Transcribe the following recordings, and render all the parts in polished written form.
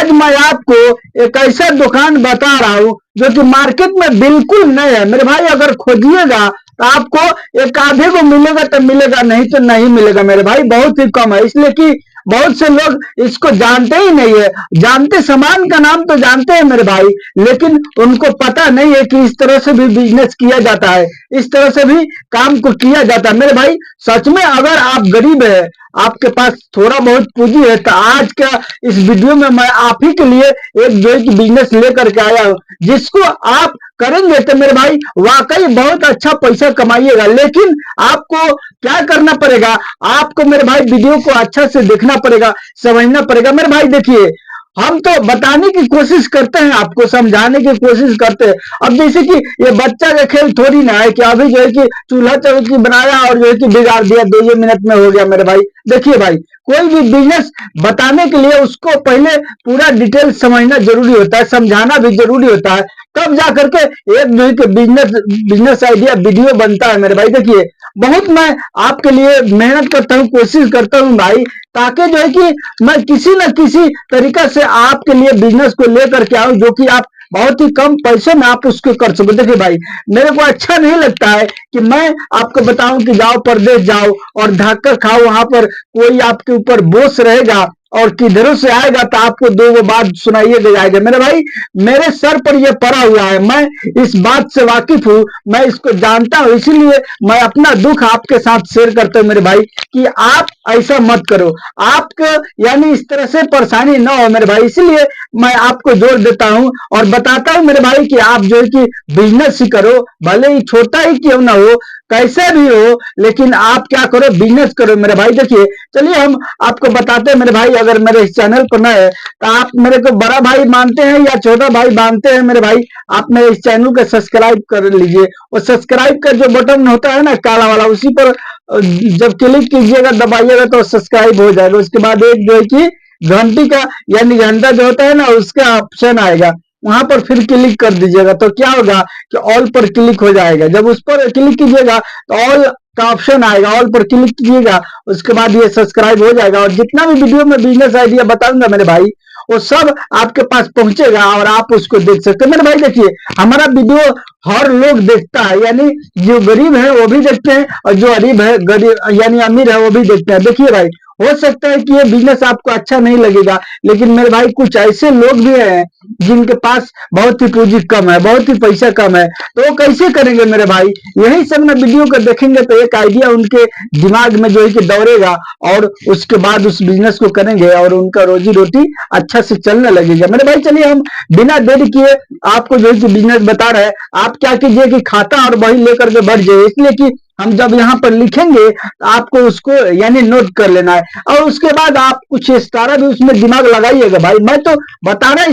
आज मैं आपको एक ऐसा दुकान बता रहा हूं जो कि मार्केट में बिल्कुल नया है मेरे भाई। अगर खोजिएगा तो आपको एक आधे को मिलेगा तो मिलेगा, नहीं तो नहीं मिलेगा मेरे भाई। बहुत ही कम है, इसलिए कि बहुत से लोग इसको जानते ही नहीं है। जानते, सामान का नाम तो जानते हैं मेरे भाई, लेकिन उनको पता नहीं है कि इस तरह से भी बिजनेस किया जाता है, इस तरह से भी काम को किया जाता है मेरे भाई। सच में अगर आप गरीब है, आपके पास थोड़ा बहुत पूंजी है, तो आज का इस वीडियो में मैं आप ही के लिए एक जो है कि बिजनेस लेकर के आया हूं, जिसको आप करेंगे तो मेरे भाई वाकई बहुत अच्छा पैसा कमाइएगा। लेकिन आपको क्या करना पड़ेगा, आपको मेरे भाई वीडियो को अच्छा से देखना पड़ेगा, समझना पड़ेगा मेरे भाई। देखिए, हम तो बताने की कोशिश करते हैं, आपको समझाने की कोशिश करते हैं। अब जैसे कि ये बच्चा का खेल थोड़ी ना है कि अभी जो है कि चूल्हा चौकी बनाया और जो है कि बिगाड़ दिया, 2 मिनट में हो गया मेरे भाई। देखिए भाई, कोई भी बिजनेस बताने के लिए उसको पहले पूरा डिटेल समझना जरूरी होता है, समझाना भी जरूरी होता है, तब जा करके एक जो है कि बिजनेस आइडिया वीडियो बनता है मेरे भाई। देखिए, बहुत मैं आपके लिए मेहनत करता हूँ, कोशिश करता हूँ भाई, ताकि जो है कि मैं किसी न किसी तरीका से आपके लिए बिजनेस को लेकर के आऊं जो कि आप बहुत ही कम पैसे में आप उसको कर सको। देखिए भाई, मेरे को अच्छा नहीं लगता है कि मैं आपको बताऊं कि जाओ परदेश जाओ और धक्का खाओ, वहां पर कोई आपके ऊपर बोझ रहेगा और किधरों से आएगा तो आपको 2 बात सुनाइए जाएगा मेरे भाई। मेरे सर पर यह पड़ा हुआ है, मैं इस बात से वाकिफ हूं, मैं इसको जानता हूं, इसीलिए मैं अपना दुख आपके साथ शेयर करता हूं मेरे भाई कि आप ऐसा मत करो, आपको यानी इस तरह से परेशानी ना हो मेरे भाई। इसीलिए मैं आपको जोर देता हूं और बताता हूं मेरे भाई कि आप जो है कि बिजनेस ही करो, भले ही छोटा ही क्यों ना हो, कैसे भी हो, लेकिन आप क्या करो, बिजनेस करो मेरे भाई। देखिए, चलिए हम आपको बताते हैं मेरे भाई। अगर मेरे इस चैनल पर नए है तो आप मेरे को बड़ा भाई मानते हैं या छोटा भाई मानते हैं मेरे भाई, आप मेरे इस चैनल को सब्सक्राइब कर लीजिए। और सब्सक्राइब का जो बटन होता है ना काला वाला, उसी पर जब क्लिक कीजिएगा, दबाइएगा तो सब्सक्राइब हो जाएगा। उसके बाद एक जो है कि घंटी का यानी घंटा जो होता है ना, उसका ऑप्शन आएगा, वहां पर फिर क्लिक कर दीजिएगा तो क्या होगा कि ऑल पर क्लिक हो जाएगा। जब उस पर क्लिक कीजिएगा तो ऑल का ऑप्शन आएगा, ऑल पर क्लिक कीजिएगा, उसके बाद ये सब्सक्राइब हो जाएगा और जितना भी वीडियो में बिजनेस आइडिया बताऊंगा मेरे भाई, वो सब आपके पास पहुंचेगा और आप उसको देख सकते हैं मेरे भाई। देखिए, हमारा वीडियो हर लोग देखता है, यानी जो गरीब है वो भी देखते हैं और जो गरीब है, गरीब यानी अमीर है, वो भी देखते हैं। देखिए भाई, हो सकता है कि ये बिजनेस आपको अच्छा नहीं लगेगा, लेकिन मेरे भाई कुछ ऐसे लोग भी हैं जिनके पास बहुत ही पूंजी कम है, बहुत ही पैसा कम है, तो वो कैसे करेंगे मेरे भाई। यही सब ना वीडियो को देखेंगे तो एक आइडिया उनके दिमाग में जो है कि दौड़ेगा और उसके बाद उस बिजनेस को करेंगे और उनका रोजी रोटी अच्छा से चलने लगेगा मेरे भाई। चलिए हम बिना देरी किए आपको जो है कि बिजनेस बता रहे हैं। आप क्या कीजिए कि खाता और बही लेकर के बढ़ जाइए, इसलिए कि हम जब यहाँ पर लिखेंगे तो आपको उसको यानी नोट कर लेना है और उसके बाद आप कुछ इशारा भी उसमें दिमाग लगाइएगा भाई। मैं तो बताना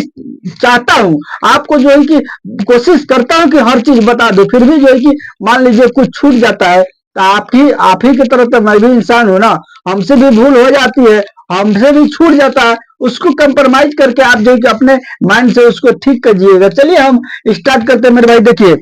चाहता हूँ आपको, जो है कि कोशिश करता हूँ कि हर चीज बता दो, फिर भी जो है कि मान लीजिए कुछ छूट जाता है तो आप ही की तरह तो मैं भी इंसान हूं ना, हमसे भी भूल हो जाती है, हमसे भी छूट जाता है, उसको कंप्रोमाइज करके आप जो है कि अपने माइंड से उसको ठीक करिएगा। चलिए हम स्टार्ट करते हैं मेरे भाई। देखिए,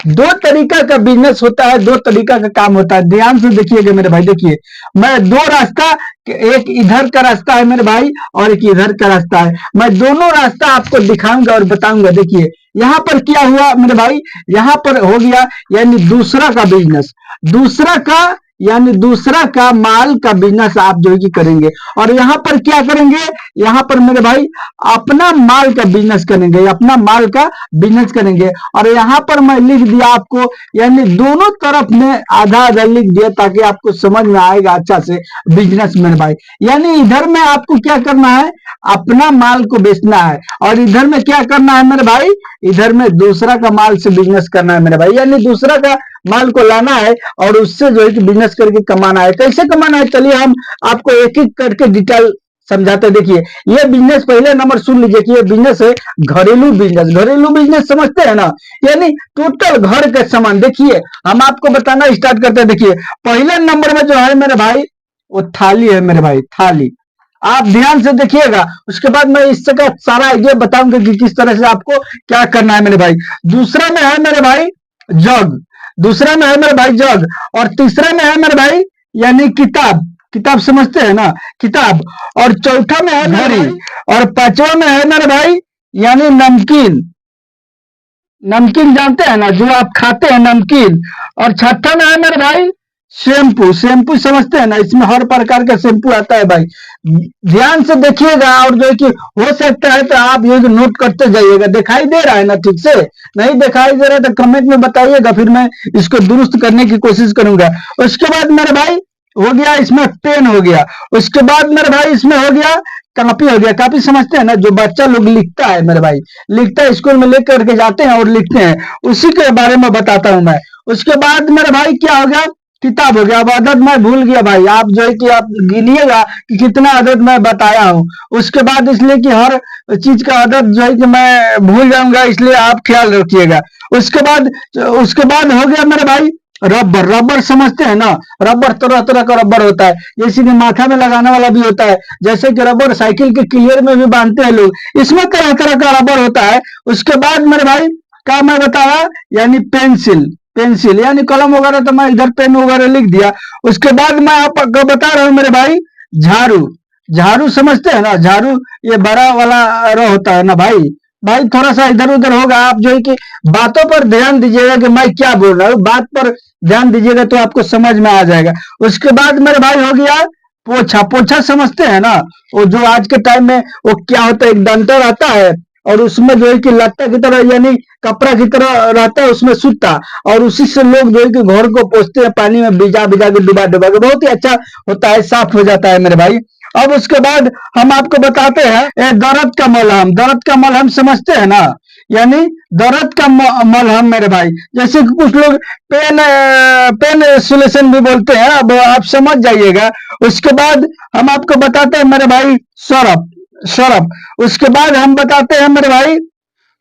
2 तरीका का बिजनेस होता है, 2 तरीका का काम होता है, ध्यान से देखिएगा मेरे भाई। देखिए, मैं 2 रास्ता, एक इधर का रास्ता है मेरे भाई और एक इधर का रास्ता है, मैं दोनों रास्ता आपको दिखाऊंगा और बताऊंगा। देखिए, यहाँ पर क्या हुआ मेरे भाई, यहाँ पर हो गया यानी दूसरा का बिजनेस, दूसरा का माल का बिजनेस आप जो है कि करेंगे। और यहाँ पर क्या करेंगे, यहाँ पर मेरे भाई अपना माल का बिजनेस करेंगे, अपना माल का बिजनेस करेंगे। और यहाँ पर मैं लिख दिया आपको, यानी दोनों तरफ में आधा आधा लिख दिया ताकि आपको समझ में आएगा अच्छा से बिजनेस मेरे भाई। यानी इधर में आपको क्या करना है, अपना माल को बेचना है और इधर में क्या करना है मेरे भाई, इधर में दूसरा का माल से बिजनेस करना है मेरे भाई। यानी दूसरा का माल को लाना है और उससे जो है कि बिजनेस करके कमाना है। कैसे कमाना है, चलिए हम आपको एक एक करके डिटेल समझाते हैं। देखिए, ये बिजनेस पहले नंबर सुन लीजिए कि ये बिजनेस है घरेलू बिजनेस। घरेलू बिजनेस समझते हैं ना, यानी टोटल घर का सामान। देखिए, हम आपको बताना स्टार्ट करते हैं। देखिए, पहले नंबर में जो है मेरे भाई वो थाली है मेरे भाई, थाली। आप ध्यान से देखिएगा, उसके बाद मैं इससे का सारा आइडिया बताऊंगा कि किस तरह से आपको क्या करना है मेरे भाई। दूसरा में है मेरे भाई जग, दूसरा में है मेरे भाई जग और तीसरा में है मेरे भाई यानी किताब। किताब समझते हैं ना, किताब। और चौथा में है घड़ी, और पांचवा में है मेरे भाई यानी नमकीन। नमकीन जानते हैं ना, जो आप खाते हैं नमकीन। और छठा में है मेरे भाई शैम्पू। शैम्पू समझते हैं ना, इसमें हर प्रकार का शैम्पू आता है भाई। ध्यान से देखिएगा, और जो है कि हो सकता है तो आप ये नोट करते जाइएगा। दिखाई दे रहा है ना ठीक से? नहीं दिखाई दे रहा तो कमेंट में बताइएगा, फिर मैं इसको दुरुस्त करने की कोशिश करूंगा। उसके बाद मेरे भाई हो गया इसमें पेन हो गया। उसके बाद मेरे भाई इसमें हो गया कॉपी हो गया। कॉपी समझते हैं ना, जो बच्चा लोग लिखता है मेरे भाई, लिखता है, स्कूल में लेकर के जाते हैं और लिखते हैं, उसी के बारे में बताता हूं मैं। उसके बाद मेरे भाई क्या हो गया, किताब हो गया। अब अदद मैं भूल गया भाई, आप जो है कि आप गिनिएगा कि कितना अदद मैं बताया हूँ। उसके बाद इसलिए कि हर चीज का अदद जो है कि मैं भूल जाऊंगा, इसलिए आप ख्याल रखिएगा। उसके बाद हो गया मेरे भाई रबर। रबर समझते हैं ना, रबर तरह तरह का रबर होता है, जैसे कि माथा में लगाने वाला भी होता है, जैसे कि रबर साइकिल के क्लियर में भी बांधते हैं लोग, इसमें तरह तरह का रबर होता है। उसके बाद मेरे भाई क्या मैं बताया, यानी पेंसिल। पेंसिल यानी कलम वगैरह, तो मैं इधर पेन वगैरह लिख दिया। उसके बाद मैं आपको बता रहा हूँ मेरे भाई झाड़ू। झाड़ू समझते हैं ना, झाड़ू ये बड़ा वाला होता है ना भाई। भाई थोड़ा सा इधर उधर होगा, आप जो है कि बातों पर ध्यान दीजिएगा कि मैं क्या बोल रहा हूँ, बात पर ध्यान दीजिएगा तो आपको समझ में आ जाएगा। उसके बाद मेरे भाई हो गया पोछा। पोछा समझते हैं ना, वो जो आज के टाइम में वो क्या होता है, एक डंडा रहता है और उसमें जो है कि लट्टा की तरह यानी कपड़ा की तरह रहता है, उसमें सूता, और उसी से लोग जो है कि घर को पोछते हैं, पानी में भिजा भिजा के डुबा डुबा के, बहुत ही अच्छा होता है, साफ हो जाता है मेरे भाई। अब उसके बाद हम आपको बताते हैं दर्द का मलहम। दर्द का मलहम समझते हैं ना, यानी दर्द का मलहम मेरे भाई, जैसे कि कुछ लोग पेन सोल्यूशन भी बोलते हैं, अब आप समझ जाइएगा। उसके बाद हम आपको बताते हैं मेरे भाई सरफ। सरफ। उसके बाद हम बताते हैं मेरे भाई,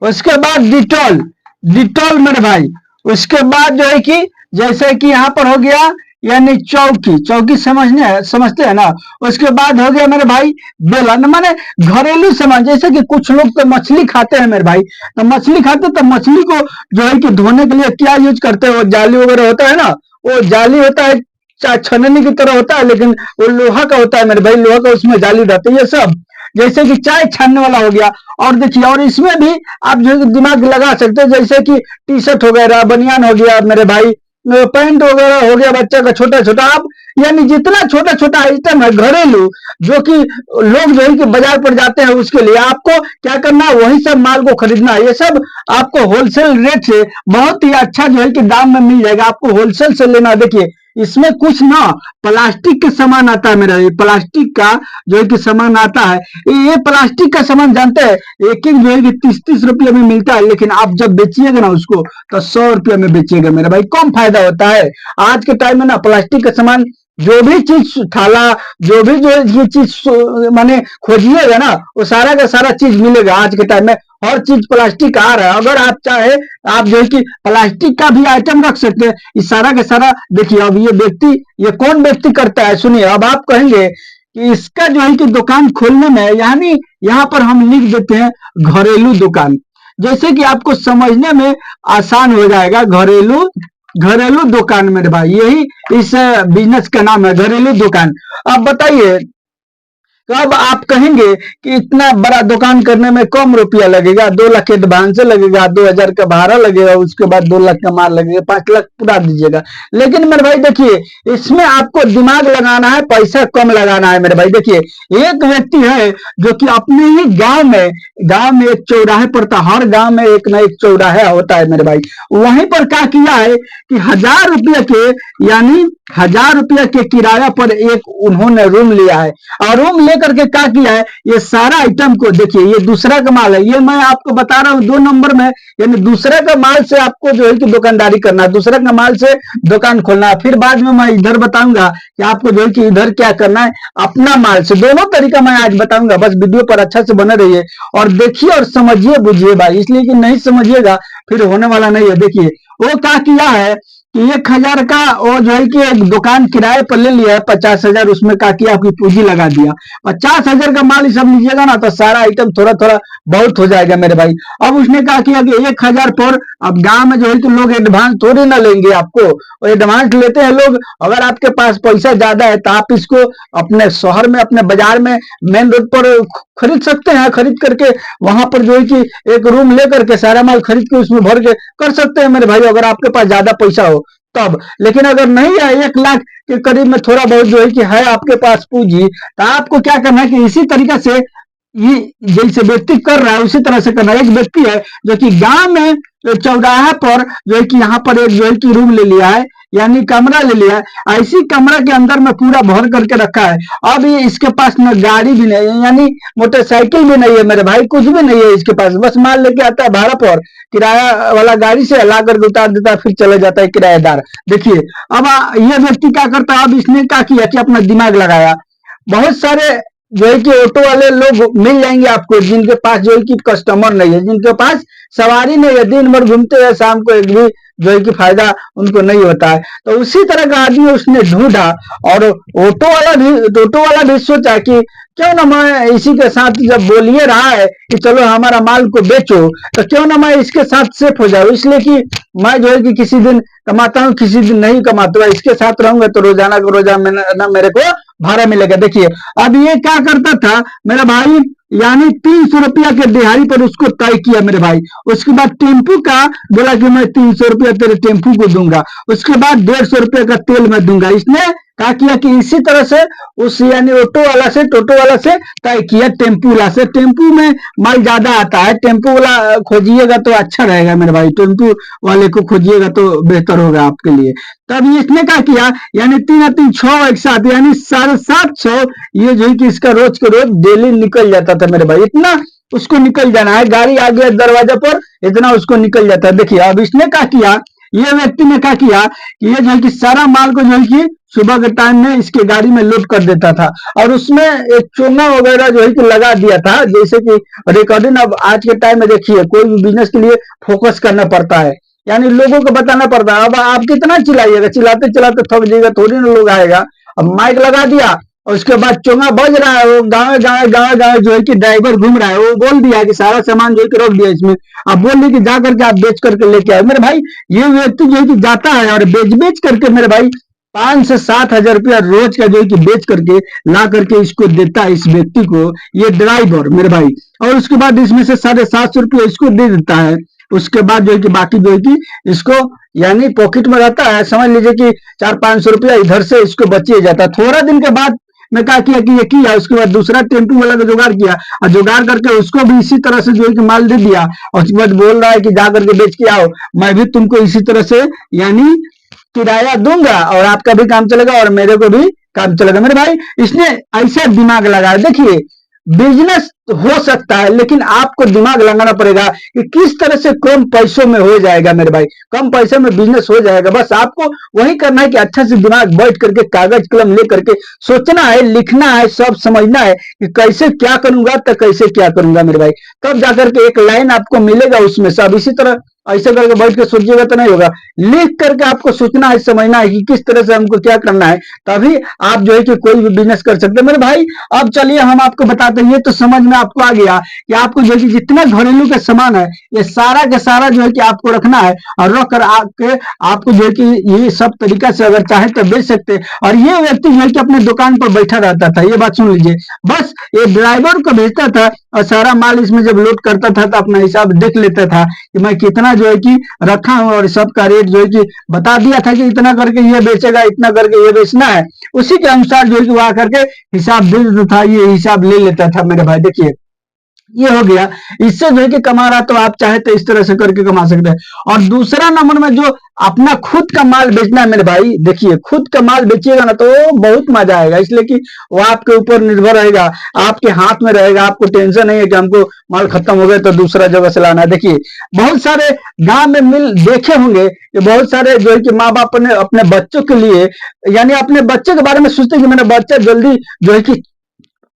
उसके बाद डिटॉल। डिटॉल मेरे भाई। उसके बाद जो है कि जैसे कि यहाँ पर हो गया यानी चौकी। चौकी समझते हैं ना। उसके बाद हो गया मेरे भाई बेलन, माने घरेलू सामान, जैसे कि कुछ लोग तो मछली खाते हैं मेरे भाई, तो मछली खाते तो मछली को जो है कि धोने के लिए क्या यूज करते हैं, वो जाली वगैरह होता है ना, वो जाली होता है, छननी की तरह होता है, लेकिन वो लोहा का होता है मेरे भाई, लोहा का उसमें जाली रहती है। ये सब जैसे कि चाय छानने वाला हो गया। और देखिए, और इसमें भी आप जो दिमाग लगा सकते हैं, जैसे कि टी शर्ट वगैरह, बनियान हो गया मेरे भाई, पैंट वगैरह हो गया बच्चा का छोटा छोटा। आप यानी जितना छोटा छोटा आइटम है घरेलू, जो कि लोग जो है कि बाजार पर जाते हैं, उसके लिए आपको क्या करना है, वही सब माल को खरीदना है। ये सब आपको होलसेल रेट से बहुत ही अच्छा जो है कि दाम में मिल जाएगा, आपको होलसेल से लेना। देखिए इसमें कुछ ना प्लास्टिक के सामान आता है मेरा, ये प्लास्टिक का जो है कि सामान आता है। ये प्लास्टिक का सामान जानते हैं, एक एक जो है कि 30-30 रुपये में मिलता है, लेकिन आप जब बेचिएगा ना उसको तो 100 रुपये में बेचिएगा मेरा भाई, कम फायदा होता है। आज के टाइम में ना प्लास्टिक का सामान, जो भी चीज थाला, जो भी जो ये चीज माने खोजिएगा ना, वो सारा का सारा चीज मिलेगा। आज के टाइम में हर चीज प्लास्टिक आ रहा है। अगर आप चाहे, आप जो है कि प्लास्टिक का भी आइटम रख सकते हैं। इस सारा का सारा देखिए, अब ये कौन व्यक्ति करता है, सुनिए। अब आप कहेंगे कि इसका जो है कि दुकान खोलने में, यानी यहाँ पर हम लिख देते हैं घरेलू दुकान, जैसे कि आपको समझने में आसान हो जाएगा। घरेलू घरेलू दुकान मेरे भाई, यही इस बिजनेस का नाम है, घरेलू दुकान। अब बताइए, तो अब आप कहेंगे कि इतना बड़ा दुकान करने में कम रुपया लगेगा, 2 लाख एडवांस लगेगा, 2000 का भाड़ा लगेगा, उसके बाद 2 लाख का माल लगेगा, 5 लाख पूरा दीजिएगा। लेकिन मेरे भाई देखिए, इसमें आपको दिमाग लगाना है, पैसा कम लगाना है मेरे भाई। देखिए एक व्यक्ति है जो कि अपने ही गांव में एक चौराहे पर था, हर गांव में एक ना एक चौराहा होता है मेरे भाई, वहीं पर क्या किया है कि 1000 रुपये के, यानी 1000 रुपये के किराया पर एक उन्होंने रूम लिया है। और रूम लेकर के क्या किया है, ये सारा आइटम को देखिए, ये दूसरा का माल है, ये मैं आपको बता रहा हूँ 2 नंबर में, यानी दूसरे का माल से आपको जो है कि दुकानदारी करना है, दूसरे का माल से दुकान खोलना है। फिर बाद में मैं इधर बताऊंगा कि आपको जो है कि इधर क्या करना है, अपना माल से। दोनों तरीका मैं आज बताऊंगा, बस वीडियो पर अच्छा से बने रहिए और देखिए और समझिए बुझिए भाई, इसलिए कि नहीं समझिएगा फिर होने वाला नहीं है। देखिए वो क्या किया है कि 1,000 का वो जो है कि एक दुकान किराए पर ले लिया है, 50,000 उसमें का किया आपकी पूंजी लगा दिया। 50,000 का माल सब लीजिएगा ना तो सारा आइटम थोड़ा थोड़ा बहुत हो जाएगा मेरे भाई। अब उसने कहा किया कि 1,000 पर, अब गांव में जो है कि लोग एडवांस थोड़ी ना लेंगे आपको, एडवांस लेते हैं लोग। अगर आपके पास पैसा ज्यादा है तो आप इसको अपने शहर में, अपने बाजार में, मेन रोड पर खरीद सकते हैं। खरीद करके वहां पर जो है कि एक रूम लेकर के सारा माल खरीद के उसमें भर के कर सकते हैं मेरे भाई, अगर आपके पास ज्यादा पैसा हो तब। लेकिन अगर नहीं है, 1 लाख के करीब में थोड़ा बहुत जो है कि है आपके पास पूंजी, तो आपको क्या करना है कि इसी तरीके से ये जैसे व्यक्ति कर रहा है उसी तरह से करना है। एक व्यक्ति है जो कि गांव में चौराहा पर जो है कि यहाँ पर एक जो है कि रूम ले लिया है, यानी कमरा ले लिया है। ऐसी कमरा के अंदर में पूरा भर करके रखा है। अब ये इसके पास न गाड़ी भी नहीं है, यानी मोटरसाइकिल भी नहीं है मेरे भाई, कुछ भी नहीं है इसके पास। बस माल लेके आता है भाड़ा पर, किराया वाला गाड़ी से ला करके उतार देता है, फिर चले जाता है किराएदार। देखिए अब ये व्यक्ति क्या करता है, अब इसने क्या किया कि अपना दिमाग लगाया। बहुत सारे जो है कि ऑटो वाले लोग मिल जाएंगे आपको, जिनके पास जो है कि कस्टमर नहीं है, जिनके पास सवारी नहीं है, दिन भर घूमते हैं, शाम को एक भी जो है कि फायदा उनको नहीं होता है। तो उसी तरह का आदमी उसने ढूंढा, और ऑटो वाला भी सोचा कि क्यों ना मैं इसी के साथ, जब बोलिए रहा है कि चलो हमारा माल को बेचो, तो क्यों ना मैं इसके साथ सेफ हो जाऊं। इसलिए कि मैं जो है कि किसी दिन कमाता हूँ, किसी दिन नहीं कमाता, इसके साथ रहूंगा तो रोजाना को रोजाना मेरे को भाड़ा मिलेगा। देखिए अब ये क्या करता था मेरा भाई, यानी 300 रुपया के दिहाड़ी पर उसको तय किया मेरे भाई। उसके बाद टेम्पू का बोला कि मैं 300 रुपया तेरे टेम्पू को दूंगा। उसके बाद 150 रुपया का तेल मैं दूंगा। इसने क्या किया कि इसी तरह से उस यानी टोटो वाला से तय किया टेम्पू वाला से। टेम्पू में माल ज्यादा आता है, टेम्पू वाला खोजिएगा तो अच्छा रहेगा मेरे भाई, टेम्पू वाले को खोजिएगा तो बेहतर होगा आपके लिए। तब इसने क्या किया, यानी 3 और 3 6 एक साथ, यानी 750 ये जो है कि इसका रोज के रोज डेली निकल जाता था मेरे भाई। इतना उसको निकल जाना है, गाड़ी आ गया दरवाजा पर, इतना उसको निकल जाता है। देखिए अब इसने क्या किया, ये व्यक्ति ने क्या किया कि ये जो है कि सारा माल को जो है कि सुबह के टाइम में इसके गाड़ी में लोड कर देता था, और उसमें एक चोंगा वगैरह जो है कि लगा दिया था, जैसे कि रिकॉर्डिंग। अब आज के टाइम में देखिए कोई भी बिजनेस के लिए फोकस करना पड़ता है, यानी लोगों को बताना पड़ता है। अब आप कितना चिल्लाइएगा, चिल्लाते चिल्लाते थक जाएगा, थोड़ी ना लोग आएगा। अब माइक लगा दिया और उसके बाद चोंगा बज रहा है, वो गाँव जो है कि ड्राइवर घूम रहा है, वो बोल दिया कि सारा सामान जो है कि रख दिया इसमें, आप बोल दिए कि जा करके आप बेच करके लेके आए। मेरे भाई ये व्यक्ति जो है कि जाता है और बेच बेच करके मेरे भाई 5 से 7 हजार रुपया रोज का जो है कि बेच करके ला करके इसको देता है, इस व्यक्ति को, ये ड्राइवर मेरे भाई। और उसके बाद इसमें से 750 रुपया इसको दे देता है। उसके बाद जो है कि बाकी जो है कि इसको यानी पॉकेट में रहता है, समझ लीजिए कि 400-500 रुपया इधर से इसको बचिए जाता है। थोड़ा दिन के बाद मैं क्या किया कि ये किया, उसके बाद दूसरा टेम्पू वाला का जुगाड़ किया, और जुगाड़ करके उसको भी इसी तरह से जो है कि माल दे दिया। और उसके बाद बोल रहा है कि जा करके बेच के आओ, मैं भी तुमको इसी तरह से यानी किराया दूंगा, और आपका भी काम चलेगा और मेरे को भी काम चलेगा। मेरे भाई इसने ऐसा दिमाग लगाया। देखिए बिजनेस हो सकता है, लेकिन आपको दिमाग लगाना पड़ेगा कि किस तरह से कम पैसों में हो जाएगा मेरे भाई, कम पैसे में बिजनेस हो जाएगा। बस आपको वही करना है कि अच्छा से दिमाग बैठ करके कागज कलम ले करके सोचना है, लिखना है, सब समझना है कि कैसे क्या करूंगा तो कैसे क्या करूंगा मेरे भाई। तब जाकर के एक लाइन आपको मिलेगा उसमें सब। इसी तरह ऐसे करके बैठ के सोचिएगा तो नहीं होगा। लिख करके आपको सोचना है, समझना है कि किस तरह से हमको क्या करना है, तभी आप जो है कि कोई भी बिजनेस कर सकते हैं मेरे भाई। अब चलिए हम आपको बताते हैं, ये तो समझ में आपको आ गया कि आपको जो है कि जितना घरेलू का सामान है ये सारा का सारा जो है कि आपको रखना है, और रख कर आपको जो है कि ये सब तरीका से अगर चाहे तो बेच सकते हैं। और ये व्यक्ति जो है कि अपने दुकान पर बैठा रहता था, ये बात सुन लीजिए, बस ये ड्राइवर को भेजता था और सारा माल इसमें जब लोड करता था तो अपना हिसाब देख लेता था कि मैं कितना जो है कि रखा हूं, और सबका रेट जो है कि बता दिया था कि इतना करके ये बेचेगा, इतना करके ये बेचना है। उसी के अनुसार जो है कि वहां करके हिसाब दे देता था, ये हिसाब ले लेता था मेरे भाई। देखिए ये हो गया, इससे जो है कि कमा रहा, तो आप चाहे तो इस तरह से करके कमा सकते हैं। और दूसरा नंबर में जो अपना खुद का माल बेचना है मेरे भाई, देखिए खुद का माल बेचिएगा ना तो बहुत मजा आएगा, इसलिए कि वो आपके ऊपर निर्भर रहेगा, आपके हाथ में रहेगा। आपको टेंशन नहीं है कि हमको माल खत्म हो गया तो दूसरा जगह से लाना है। देखिए बहुत सारे गांव में मिल देखे होंगे कि बहुत सारे जो है कि माँ बाप ने अपने बच्चों के लिए, यानी अपने बच्चे के बारे में सोचते कि मेरा बच्चा जल्दी जो है कि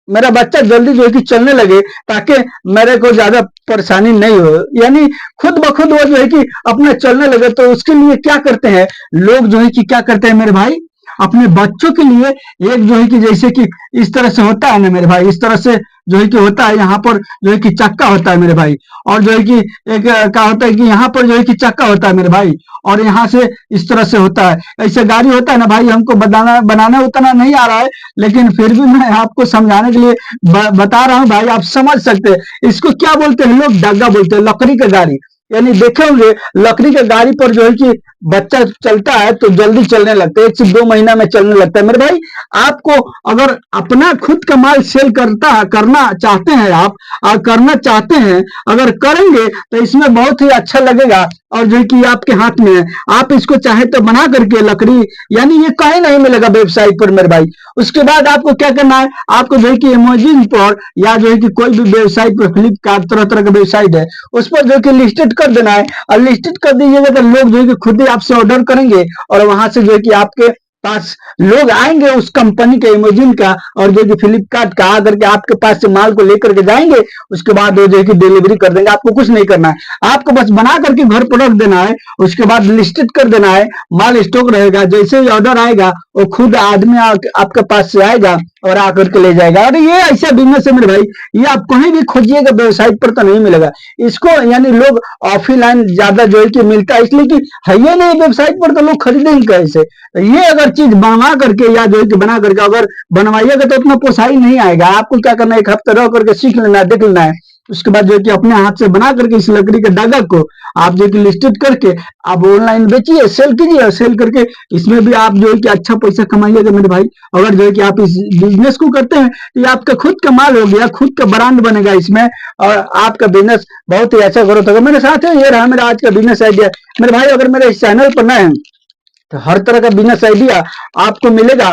मेरा बच्चा जल्दी जो है कि चलने लगे, ताकि मेरे को ज्यादा परेशानी नहीं हो, यानी खुद ब खुद वो जो है कि अपना चलने लगे। तो उसके लिए क्या करते हैं लोग, जो है कि क्या करते हैं मेरे भाई, अपने बच्चों के लिए एक जो है कि जैसे कि इस तरह से होता है ना मेरे भाई, इस तरह से जो है कि होता है, यहाँ पर जो है कि चक्का होता है मेरे भाई, और जो है कि एक क्या होता है कि यहाँ पर जो है कि चक्का होता है मेरे भाई, और यहाँ से इस तरह से होता है, ऐसे गाड़ी होता है ना भाई। हमको बनाना बनाना उतना नहीं आ रहा है, लेकिन फिर भी मैं आपको समझाने के लिए बता रहा हूँ भाई, आप समझ सकते हैं। इसको क्या बोलते हैं लोग, डग्गा बोलते हैं, लकड़ी का गाड़ी। यानी देखे होंगे लकड़ी के गाड़ी पर जो है कि बच्चा चलता है तो जल्दी चलने लगता है, 1 से 2 महीना में चलने लगता है मेरे भाई। आपको अगर अपना खुद का माल सेल करना चाहते हैं आप, और करना चाहते हैं, अगर करेंगे तो इसमें बहुत ही अच्छा लगेगा, और जो कि आपके हाथ में है। आप इसको चाहे तो बना करके लकड़ी, यानी ये कहीं नहीं मिलेगा वेबसाइट पर मेरे भाई। उसके बाद आपको क्या करना है, आपको जो है कि अमेज़न पर, या जो है कि कोई भी वेबसाइट पर, फ्लिपकार्ट, तरह तरह का वेबसाइट है, उस पर जो है कि लिस्टेड कर देना है। और लिस्टेड कर दीजिएगा तो लोग जो है कि खुद ही आपसे ऑर्डर करेंगे, और वहां से जो है कि आपके पास लोग आएंगे उस कंपनी के, अमेज़न का और जो कि फ्लिपकार्ट का, आकर के आपके पास से माल को लेकर के जाएंगे। उसके बाद वो जो है कि डिलीवरी कर देंगे। आपको कुछ नहीं करना है, आपको बस बना करके घर पर रख देना है। उसके बाद लिस्टेड कर देना है, माल स्टॉक रहेगा। जैसे ही ऑर्डर आएगा वो खुद आदमी आपके पास से आएगा और आकर के ले जाएगा। और ये ऐसा बिजनेस है मेरे भाई, ये आप कहीं भी खोजिएगा वेबसाइट पर तो नहीं मिलेगा। इसको यानी लोग ऑफलाइन ज्यादा जो है कि मिलता है, इसलिए कि है ये नहीं वेबसाइट पर, तो लोग खरीदेंगे कैसे। ये अगर चीज बनवा करके, या जो है कि बना करके अगर बनवाइएगा तो उतना पोसाई नहीं आएगा। आपको क्या करना है, 1 हफ्ता रह करके सीख लेना है, देख लेना है। उसके बाद जो है कि अपने हाथ से बना करके इस लकड़ी के डागा को आप जो है कि लिस्टेड करके आप ऑनलाइन बेचिए, सेल कीजिए, और सेल करके इसमें भी आप जो है कि अच्छा पैसा कमाइएगा मेरे भाई। अगर जो है कि आप इस बिजनेस को करते हैं तो ये आपका खुद का माल हो गया, खुद का ब्रांड बनेगा इसमें, और आपका बिजनेस बहुत ही अच्छा ग्रोथ होगा। मेरे साथ है, ये रहा मेरा आज का बिजनेस आइडिया। मेरे भाई अगर मेरे इस चैनल पर नए हैं तो हर तरह का बिजनेस आइडिया आपको मिलेगा।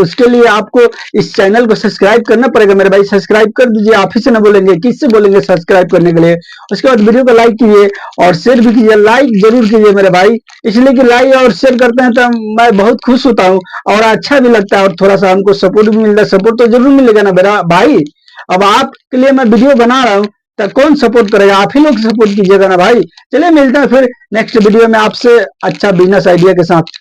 उसके लिए आपको इस चैनल को सब्सक्राइब करना पड़ेगा मेरे भाई। सब्सक्राइब कर दीजिए, आप ही से ना बोलेंगे, किससे बोलेंगे सब्सक्राइब करने के लिए। उसके बाद वीडियो को लाइक कीजिए और शेयर भी कीजिए। लाइक जरूर कीजिए मेरे भाई, इसलिए कि लाइक और शेयर करते हैं तो मैं बहुत खुश होता हूँ और अच्छा भी लगता है, और थोड़ा सा हमको सपोर्ट भी मिलता है। सपोर्ट तो जरूर मिलेगा ना मेरा भाई। अब आपके लिए मैं वीडियो बना रहा हूँ तो कौन सपोर्ट करेगा, आप ही लोग सपोर्ट कीजिएगा ना भाई। चलिए मिलते हैं फिर नेक्स्ट वीडियो में आपसे अच्छा बिजनेस आइडिया के साथ।